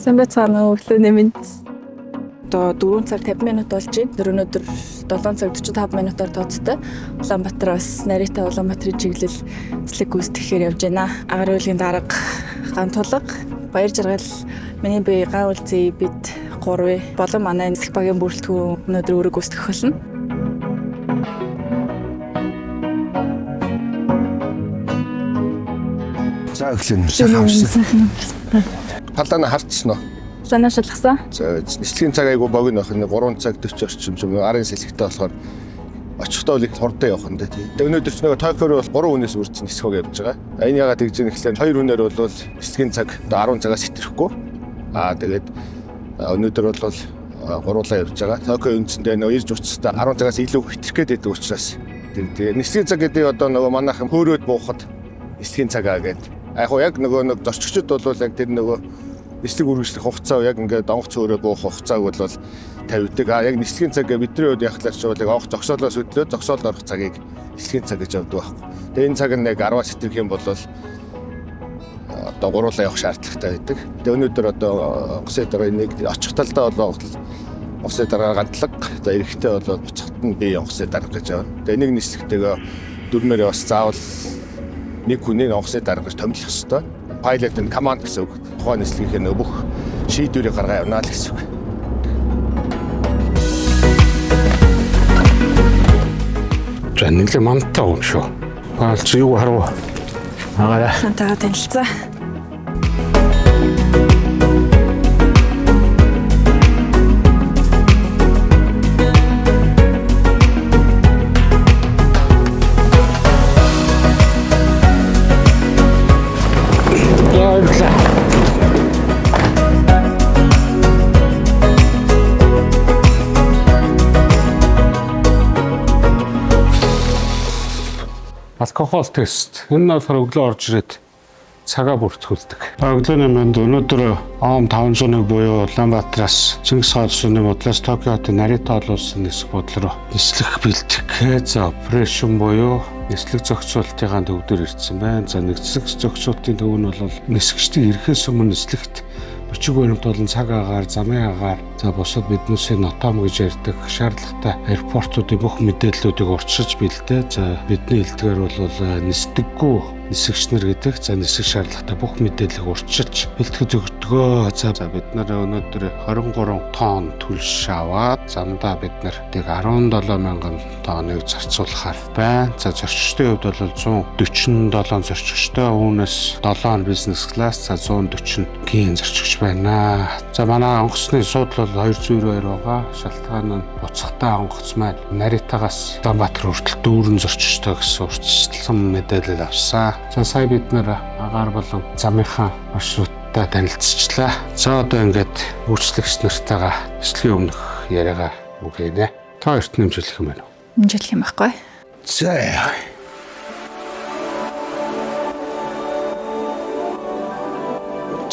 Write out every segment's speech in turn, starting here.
Сайн байцгаана уу өглөөний мэнд. Одоо 4 цаг 50 минут болж байна. Өнөөдөр 7 цаг 45 минутаар тооцтой. Улаанбаатараас Нарита Улаанбаатарын чиглэл эслэг гүйцэтгэхээр явж байна. Агаар үйлгийн дарга Гантулга, Баяр Жаргал, миний бие гай үлзий бид 3 болон манай эслэг багийн бүрэлдэхүүн өнөөдөр өрөг гүйцэтгэх болно. За өглөө сайхан. Палана хартсан уу? Санаа шалгасан. За нислэгийн цаг айгу богино байх нь 3 цаг 40 орчим юм. Арын сэлгэгтэй болохоор очихдоо л их хурдан явах нь дээ. Тэгээ өнөөдөр ч нөгөө Токиор бол 3 хүнээс үрдсэн нисхог явж байгаа. Энэ ягаад тэгж ийм гэхлээр 2 хүнээр бол нислэгийн цаг 10 цагаас хэтрэхгүй. Тэгээд өнөөдөр бол гуруулаа явж байгаа. Токио үндсэндээ нөгөө ирж уцтай 10 цагаас илүү хэтрэх гээд байдаг учраас тэгээ нислэгийн цаг гэдэг одоо нөгөө манайхан хөөрөөд буухад нислэгийн цагаа гэдэг. Яг нөгөө нэг зорчигчд бол яг тэр нөгөө нислэг үргэлжлэх хугацаа яг ингээд онгоц хөөрөө буух хугацааг бол тавьдаг. Яг нислэгийн цаг бидний хувьд яхахлаар ч бол яг онгоц зогсоолоос хөдлөө зогсоолд орох цагийг нислэгийн цаг гэж авдаг байхгүй. Тэгээ энэ цаг нь яг 10-аас хэтрэх юм бол одоо гуруулаа явах шаардлагатай байдаг. Тэгээ өнөөдөр одоо онгоцны дараа нэг очих талдаа бол онгоцны дараа гандлага, за эрэхтэй бол буцахт нь бие онгоцны дараа гэж байна. Тэгээ нэг нислэгтэйгээ дөрмөөр бас заавал нэг хүний онгоцны дараа гэж томилох ёстой. Pilot and command гэсэн үг. Тухайн нислэгийнхээ бүх шийдвэрийг гаргаа явна л гэсэн үг. За нэглээ мантаа уу шүү. Баалч юу харав? Агаараа. Хантайгаа танилцаа. Алкогол тест. Энэ нь болохоор өглөө орж ирээд цагаа бүртгүүлдэг. Өглөөний мэнд өнөөдөр ОМ 501 буюу Улаанбаатараас Чингис хаан улсын бодлоос Токиод Нарита улсын нисэх бодол руу нислэх бэлтгэх. За операшн буюу нислэг зохицуулалтын төвдөр ирсэн байна. За нислэг зохицуулалтын төв нь бол нисгчдийн ирэхээс өмнө нислэгт бичиг баримт болон цаг агаар, замын агаар, за бусад биднээсээ нотом гэж ярьдаг шаардлагатай аэропортуудын бүх мэдээллүүдийг урьдчилж бэлдээ. За бидний хэлдгээр бол нисдэггүй нисгчнэр гэдэг. За нисэх шаардлагатай бүх мэдээллийг урьдчилж бэлтгэж өгдөгөө. За бид нар өнөөдөр 23 тонн түлш аваад замдаа бид нар 17,000 тонныг зарцуулахаар байна. За зорчигчдын хувьд бол 147 зорчигчтой, үүнээс 7 бизнес класс, за 140 гийн зорчигч байна. За манай онгоцны суудлал 202 байгаа. Шалтгаан нь буцахтай онгоц маань Наритагаас Улаанбаатар хүртэл дүүрэн зорчигчтой гэсэн урьдчилсан мэдээлэл авсан. За сая бид нэр агаар болон замынхаа маршруттай танилцчихлаа. За одоо ингээд үйлчлэгч нартайгаа эслэгийн өмнөх яриагаа үгэнэ. Та хоёрт нэмжлэх юм байна уу? Нэмжлэх юм байхгүй. За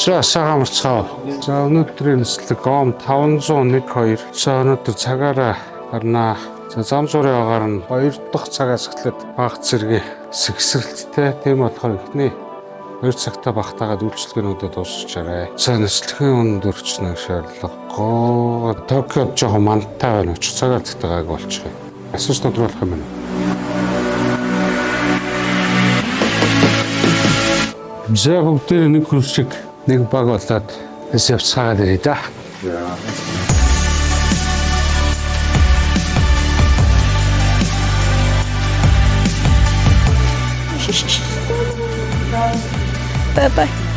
За сагаа марцгаа. За өнөөдрийн нислэг ОМ 501-2. За өнөөдөр цагаараа гарнаа. За зам зургийн агаар нь 2 дахь цагаас эхлээд баг зэргийн сэгсрэлттэй. Тийм болохоор эхний 2 цагтаа багтаагаад үйлчлэгээнүүдэд дуусчихарай. За нислэгийн өндөр өчнө шаардлагагүй. Токиод жоохон мантай байна. Очих цагаар зэтгайг болчих юм. Асууж тодруулах юм байна. За бүгдээ нэг хүн шиг нэг баг болоод явцгаагаад ирээ да. Bye.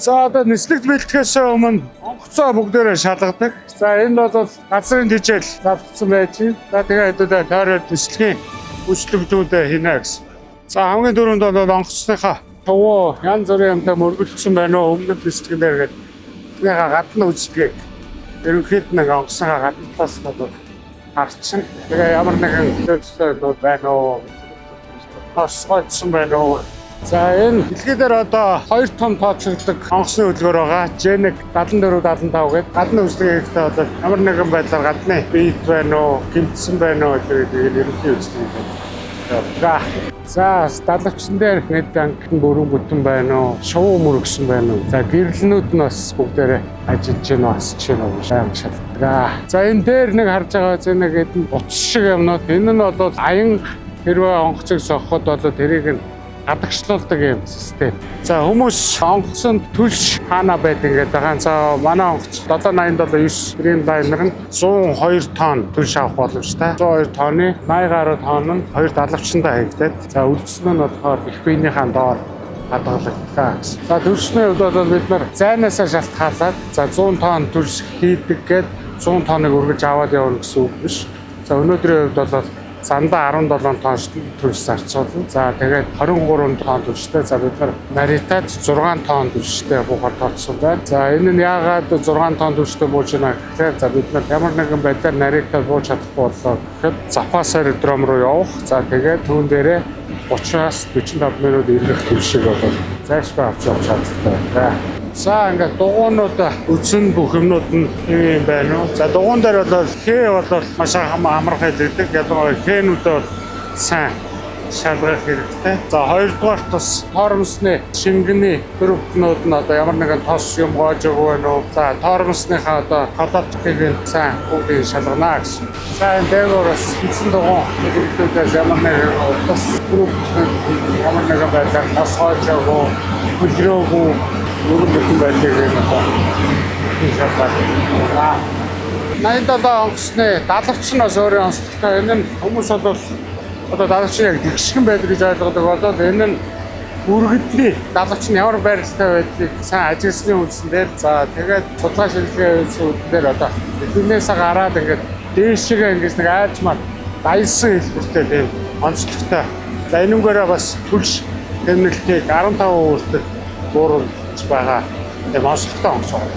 За одоо нислэгт бэлтгэхээс өмнө онгоцоо бүгдээрээ шалгадаг. За энэ бол газрын хичээл завдсан байж байна. За тэгээ хэдүүлээ тойроод нислэгийн үйлчлэгчдүүдэд хийнэ гэсэн. За хамгийн дөрөнд бол онгоцныхаа төвөө янз бүрийн юмтай мөргөлдсөн байна уу? Өмнөд нислэг дээр гэдэг. Тэнийг гадна үздэг. Ерөнхийд нэг онгоцныхаа гадна талаас нь харчин. Тэгээ ямар нэгэн төлөвлөлт байна уу? бас гойдсон байна уу. За энэ дэлхийдээр одоо 2 том тооцогддог онгоцны хөдөлгөөр байгаа. G1 74 75 гэдэг гадны үзлэг хэрэгтэй одоо ямар нэгэн байдлаар гадны биет байна уу, гимтсэн байна уу гэдэг ерөнхий үзлэг байна. За далавчин дээр нэг ангитан бүрэн бүтэн байна уу, шувуу мөрөгсөн байна уу. За гэрлэнүүд нь бас бүгдээрээ ажиллаж байна уу, асч байна уу шаам шалтгаан. За энэ дээр нэг харж байгаа зэна гэдэг утас шиг юмнууд. Энэ нь бол аян хэрвээ онгоцыг сохоход бол тэрийг нь гадагшлуулдаг юм систем. За хүмүүс онгоцонд түлш хаана байдаг гэдэг байгаа. За манай онгоц 787 Dreamliner нь 102 тонн түлш авах боломжтой. 102 тонны 80 гаруй тонн нь 2 далавчтандаа хаягдаад. За үлдсэн нь болохоор их биенийхээ доор хадгалагддаг. За түлшний хувьд бол бид нар зайнаасаа шалтгаалаад за 100 тонн түлш хийдэг гээд 100 тонныг үргэлж аваад явна гэсэн үг биш. За өнөөдрийн хувьд бол зандаа 17 тонн түлш зарцуулна. За тэгээд 23 тонн түлштэй. За бид нар наритад 6 тонн түлштэй буухаар тооцсон байна. За энэ нь яагаад 6 тонн түлштэй бууж байна гэхээр за бид нар ямар нэгэн байдлаар наритад бууж чадахгүй боллоо гэхэд запас аэродром руу явах. За тэгээд түүн дээрээ 30-аас 45 минут ирэх түлшийг бол зайлшгүй авч явах шаардлагатай байна. За ингээд дугуйнууд үдсэн бүх юмнууд нь юм байна уу. За дугуйн дээр бол хээ бол маш амарх хэлдэг. Ялангуяа хээнүүдээ бол сайн шалгах хэрэгтэй. За хоёрдугаар бас тоормсны шингэний төрөвтнүүд нь одоо ямар нэгэн тос юм гоож өгөө байна уу. За тоормсныхаа одоо колоткийг сайн бүгдийг шалгана гэсэн. За энэ дээгүүр бас хэвсэн дугуйн хэрэглүүдээс ямар нэгэн тос ямар нэгэн байдлаар тос гоож өгөө, хөлрөөгөө бүрэн бүтэн байдлыг энэ шалгаад. 87 онгоцны далавч нь бас өөрийн онцлогтой. Энэ нь хүмүүс бол одоо далавч яг тэгшгэн байдаг гэж ойлгодог болоод энэ нь үргэлжлэлийн далавч нь ямар байралтай байдгийг сайн ажигласны үндсэн дээр за тэгээд судалгаа шилжүүлэх үндсэн дээр одоо эднээс гараад ингээд дээшгээ ингэж нэг айжмаар дайсан хэлбэртэй тийм онцлогтой. За энүүгээрээ бас түлш тэмнэлтийг 15% хүртэл бууруулж байгаа. Тийм онцлогтой онгоц байна.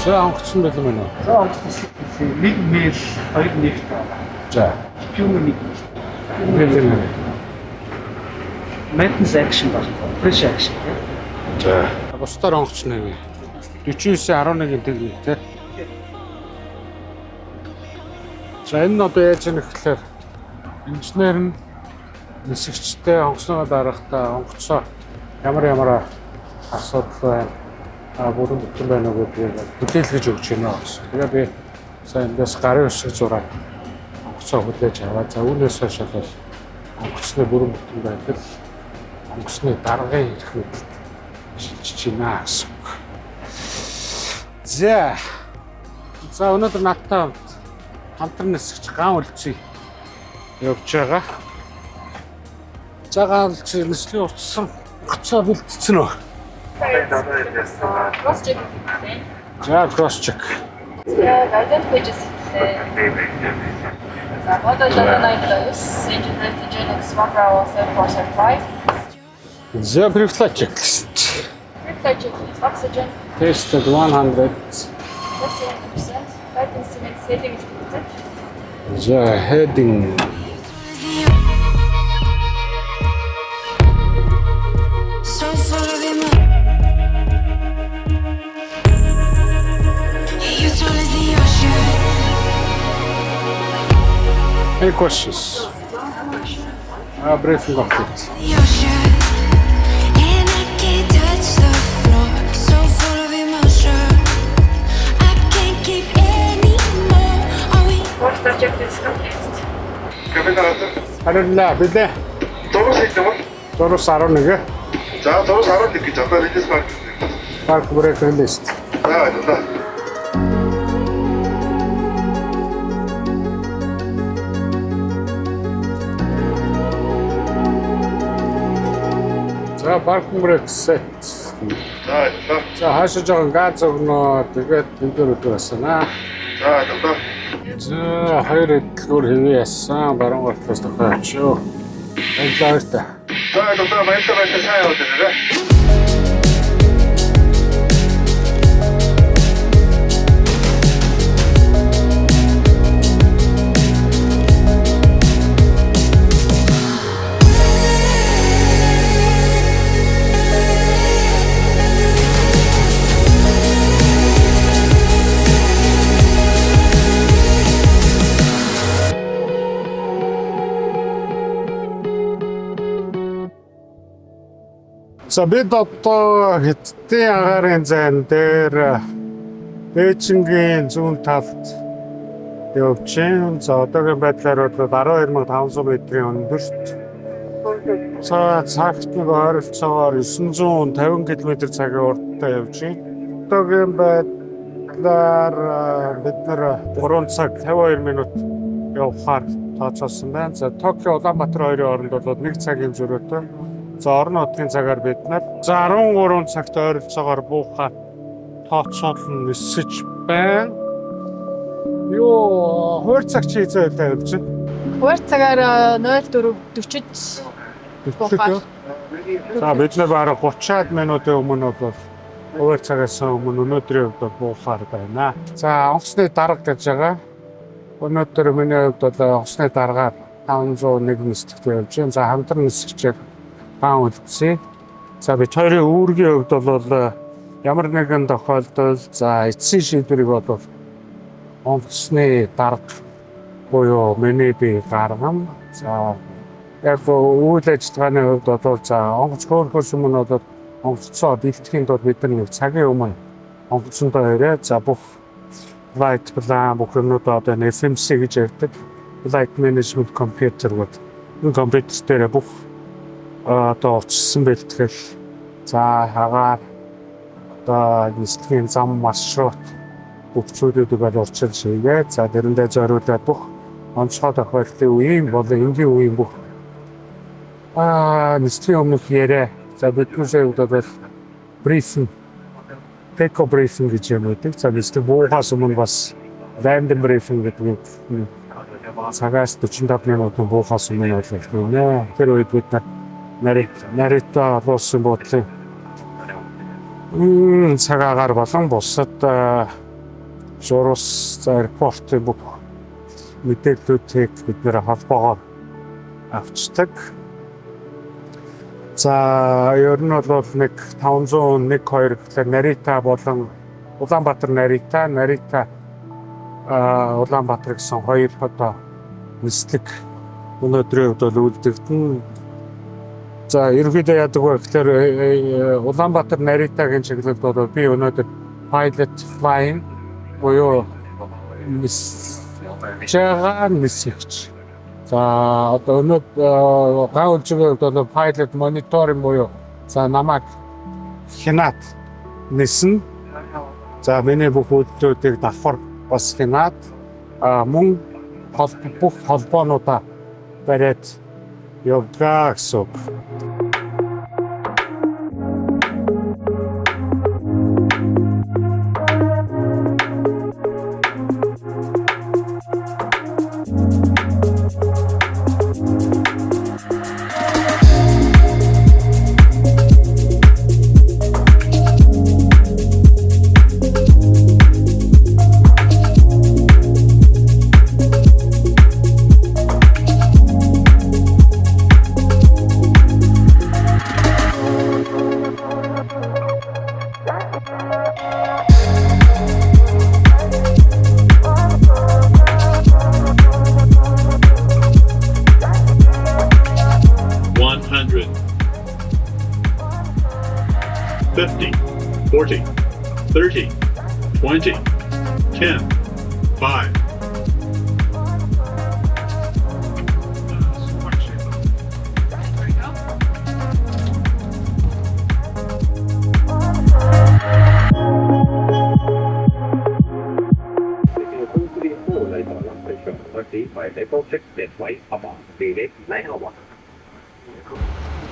За онгоцсон байх юм байна. За онгоц нэг мэйл 2 нэгт байна. За Юм нэг. Maintenance action баг. Fresh action. за бусдаар онгоцсон нэг 49.11-ийн тэг тий. За энэ нь одоо яаж яах гэхээр инженер нь нисгчтэй онгоцноо дарахтаа онгоцоо ямар асуудал байна. Бүрэн бүтэн байна уу гэдгийг мэдээлгэж өгч байна гэсэн. Тэгээ би сайн эндээс гарын өсөг зураад онгоцоо хүлээж аваад за үүнээс хойш бол онгоцны бүрэн бүтэн байдал онгоцны даргын ирэх мэдлэлд шилжиж байна гэсэн. За өнөөдөр надтай хамтран нисгч ган үлцээ явж байгаа. За ган үлцээ нислэгийн утсан онгоцоо бэлтцэн үү? Cross check. За cross check. Yeah, guided pages. Model 792, engine nitrogen X1 Bravo 7475. The pre-flight checklist. Pre-flight checklist, oxygen, Tested 100. 61%. Flight instruments, heading is completed. The heading. So full of emotion. You tall as the ocean. Any questions? Briefing complete. The ocean. And I can't touch the floor. So full of emotion. I can't keep anymore. Are we? First object is complete. Харилаа билээ. Зурус хийх юм. Зурус 11. За зурус 11 гэж одоо релиз баг. Park breaker list. За. За parking brake set. За. За хаашаа жоохон газ өгнө. Тэгээд энэ дээр өдөр басна. За. За хоёр эдлгүүр хэвээ яссан баруун гартаас тохиолчоо. Баярлалаа та. За одоо баярлалаа сайн яваад байна. За бид одоо Хятадын агаарын зайн дээр Бээжингийн зүүн талд явж байна. За одоогийн байдлаар бол 12,500 метрийн өндөрт. За цагт нэг ойролцоогоор 950 км/цагийн урттай явж байна. Одоогийн байдлаар бид нэр 3 цаг 52 минут явахаар тооцоосон байна. За Токио Улаанбаатар хоёрын хооронд бол 1 цагийн зөрүүтэй. За орон нутгийн цагаар бид нар 13 цагт ойролцоогоор буухаар тооцоолно нисэж байна. Юу хоёр цаг чи зөөлтэй явж байна. Хоёр цагаар 04:40-д буухаар. За бид нар бараг 30-аад минутын өмнө бол хоёр цагаас өмнө өнөөдрийн хувьд буухаар байна. За онгоцны дарга гэж байгаа. Өнөөдөр миний хувьд бол онгоцны даргаар 501 нислэгт явж байна. За хамтран нисгчээр баан үлдсэн. За бид хоёрын үүргийн хувьд бол ямар нэгэн тохиолдолд за эцсийн шийдвэрийг бол онгоцны дарга буюу миний бие гаргам. За яг үйл ажиллагааны хувьд бол за онгоц хөөрхөөс өмнө бол онгоцоо бэлтгэхийн тулд бид нэг цагийн өмнө онгоцондоо ирээ. За бүх flight plan бүх юмнууд одоо FMC гэж ярьдаг. Flight Management Computer гэдэг. Энэ компьютер дээр бүх одоо очсон бэлтгэл за хагаар одоо нислэгийн зам маршрут бүх зүйлүүдийг бол урьдчилан шийгээд за тэрэндээ зориулаад бүх онцгой тохиолдлын үеийн болон энгийн үеийн бүх нислэгийн өмнөх яриа за бидний хувьд бол брифинг теко брифинг гэж юм байдаг. За нислэг буухаас өмнө бас рандом брифинг гэдэг цагаас 45 минутын буухаас өмнө болох юм нэ. Тэр үед бид Нарита улсын буудлын цагаагаар болон бусад зурус аэропортын бүх мэдээллүүдийг бид нэр холбоогоор авчдаг. За ер нь бол нэг 501 2 гэхлээр Нарита болон Улаанбаатар Нарита Улаанбаатар гэсэн хоёр одоо нислэг өнөөдрийн хувьд бол үлдэгдэн. За ерөнхийдөө яадаг вэ гэхээр Улаанбаатар Наритагийн чиглэлд бол би өнөөдөр pilot flying буюу нисгч. За одоо өнөөдөр гаулжгийн хувьд бол pilot monitoring буюу за намайг хянаад нисэн. За миний бүх үйлдэлүүдийг давхар бас хянаад мөн бүх холбоонуудаа бариад явдгаа гэсэн үг.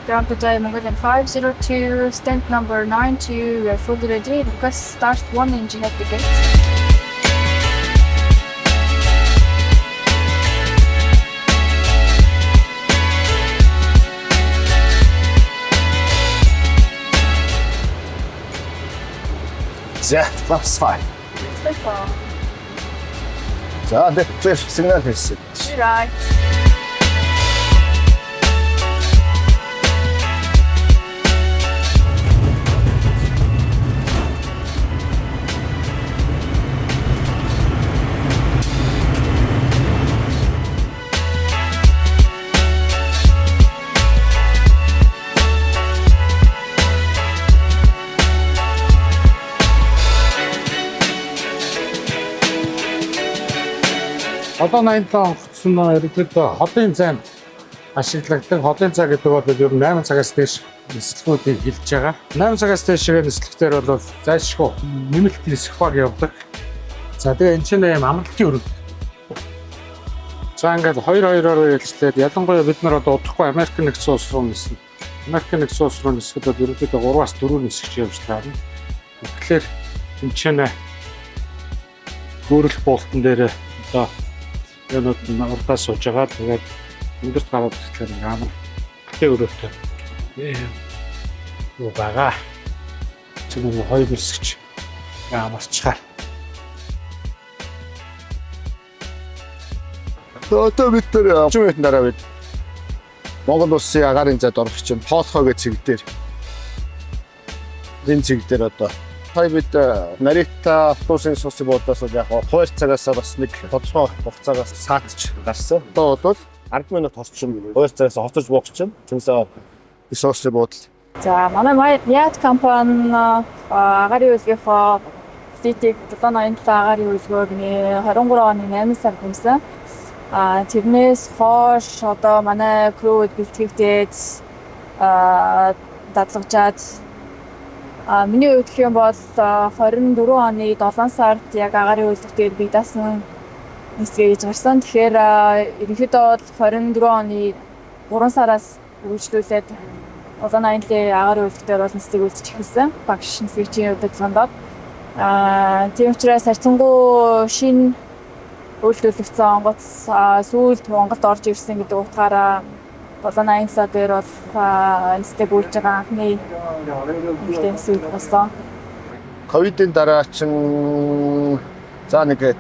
Down to Mongolian 502, stand number 92, we are fully ready. Request start 1 engine at the gate. that's fine. За, тэр сигнал хийсэн. Right. Одоо 87 онгоцсон иргэдэд хотын займ ашигладаг. Хотын цай гэдэг бол ер нь 8 цагаас дээш нислэгүүдийг хилж байгаа. 8 цагаас дээшгээ нислэгтэр бол зайлшгүй нэмэлт нисэх баг явдаг. За тэгээ энэ чинь юм амралтын өрөг. За ингээд 2-2-оор ялжлаад ялангуяа бид нар одоо удахгүй Америк нэгдсэн улс руу ниснэ. Америк нэгдсэн улс руу нисэхэд бол ерөнхийдөө 3-аас 4 нисгэж явж таарна. Тэгэхээр энэ чинь гөрөл болтон дээр одоо янууд нь урдаа сууж байгаа. Тэгээд өндөрт гараад ирэхээр амар хэтэ өрөөтэй. Юу байгаа. Чинь нэг хоёр нисгэж ямарчаар. Одоо бид тэр 30 минутын дараа бид Монгол улсын агаарын зайд орох чинь Полхо гэх цэг дээр. Энэ цэг дээр одоо сая бид Нарита автобусын суусан буудаас яг 2 цагаас бас нэг тодорхой хугацаагаас саатч гарсан. Одоо бол 10 минут орчим 2 цагаас хоцож буух чинь чинсээ суусан буудал. За манай Яат компани агаарын үйлгийнхоо статик 787 агаарын үйлгөөг 23 оны 8 сард хүмсэн. Тэрнээс хойш одоо манай крүүд бэлтгэгдээд дадлагжаад миний хувьд гэх юм бол 24 оны 7 сард яг агаарын үйлдвэрээр би даасан нислэг хийж гарсан. Тэгэхээр ерөнхийдөө бол 24 оны 3 сараас үргэлжлүүлээд 780-ийн агаарын үйлдвэрээр бол нислэг үйлдэж эхэлсэн. Багш нислэгчийн удирдлаганд. Тийм учраас харьцангуй шинэ үйлдвэрлэгдсэн онгоц сүүлд Монголд орж ирсэн гэдэг утгаараа 787 дээр бол нислэг үйлж байгаа анхны үйлдвэрлэл болсон. Ковидын дараа чинь за нэг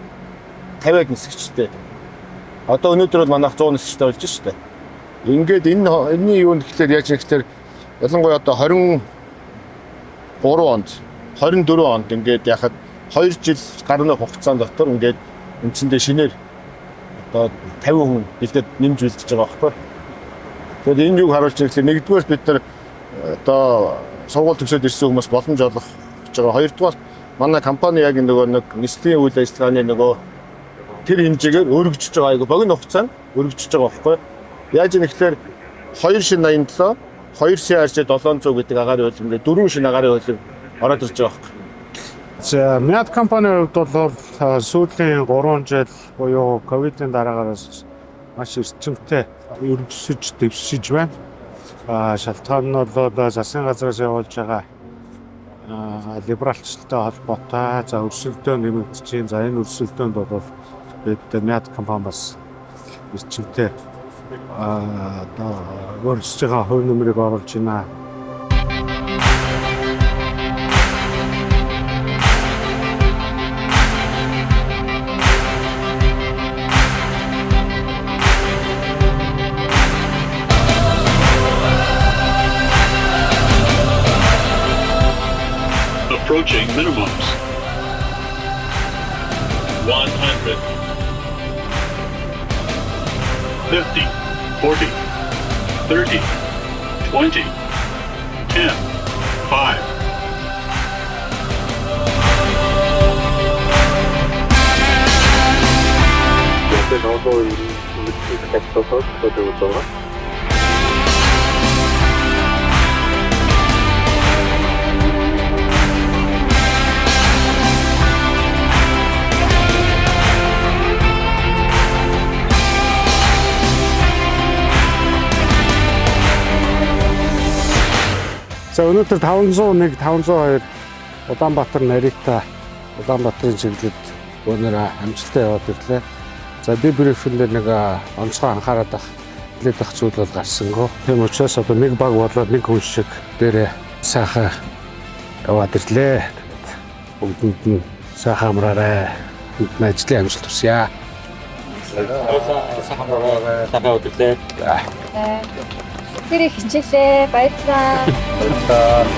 50-аад нисгчтэй. Одоо өнөөдөр бол манайх 100 нисгчтэй болж штэ. Ингээд энэний юу гэхэлэр яаж гэхэлэр ялангуяа одоо 23 онд 24 онд ингээд яхад 2 жил гарны хугацаанд дотор ингээд үндсэндээ шинээр одоо 50 хүн нэлээд нэмж үлдэж байгаа байхгүй. Тэгэхээр энэ юг харуулж ирэхээр нэгдүгээр бид нар одоо сургууль төгсөөд ирсэн хүмүүс боломж олгох гэж байгаа. Хоёрдугаар манай компани яг нөгөө нэг нислэгийн үйл ажиллагааны нөгөө тэр хэмжээгээр өргөжж байгаа. Айгу богино хугацаанд өргөжж байгаа байхгүй. Яаж юм гэхээр 2 шин 87, 2 CRJ 700 гэдэг агаарын хөлбөмбөг, 4 шин агаарын хөлбөмбөг ороод ирж байгаа байхгүй. За Яат компанийн хувьд бол сүүлийн 3 жил буюу ковидын дараагаас маш эрчимтэй өргөсөж дэвшиж байна. Шалтгаан нь бол засгийн газраас явуулж байгаа либералчлалтай холбоотой за өрсөлдөөн нэмэгдэж байна. За энэ өрсөлдөөнд бол бид Яат компани бас эрчимтэй одоо өөрсөж байгаа хувь нэмрийг оруулж байна. Approaching minimums. 100. 50. 40. 30. 20. 10. 5. Then also in the exercise for the result. За өнөөдөр 501, 502 Улаанбаатар Нарита Улаанбаатарын чиглэлд өнөр амжилттай яваад ирлээ. За би брифингээр нэг онцгой анхаарал хэлээд байх зүйл бол гарсангүй. Тийм учраас одоо нэг баг болоод нэг хүн шиг дээрээ сайхан яваад ирлээ. бүгд нь сайхан амраарай. Бүгд нь ажлын амжилт хүсье. Сайхан амраарай. Сайхан өдөрлөө. Тэр их хичээлээ. Баярлалаа.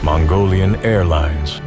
Mongolian Airlines.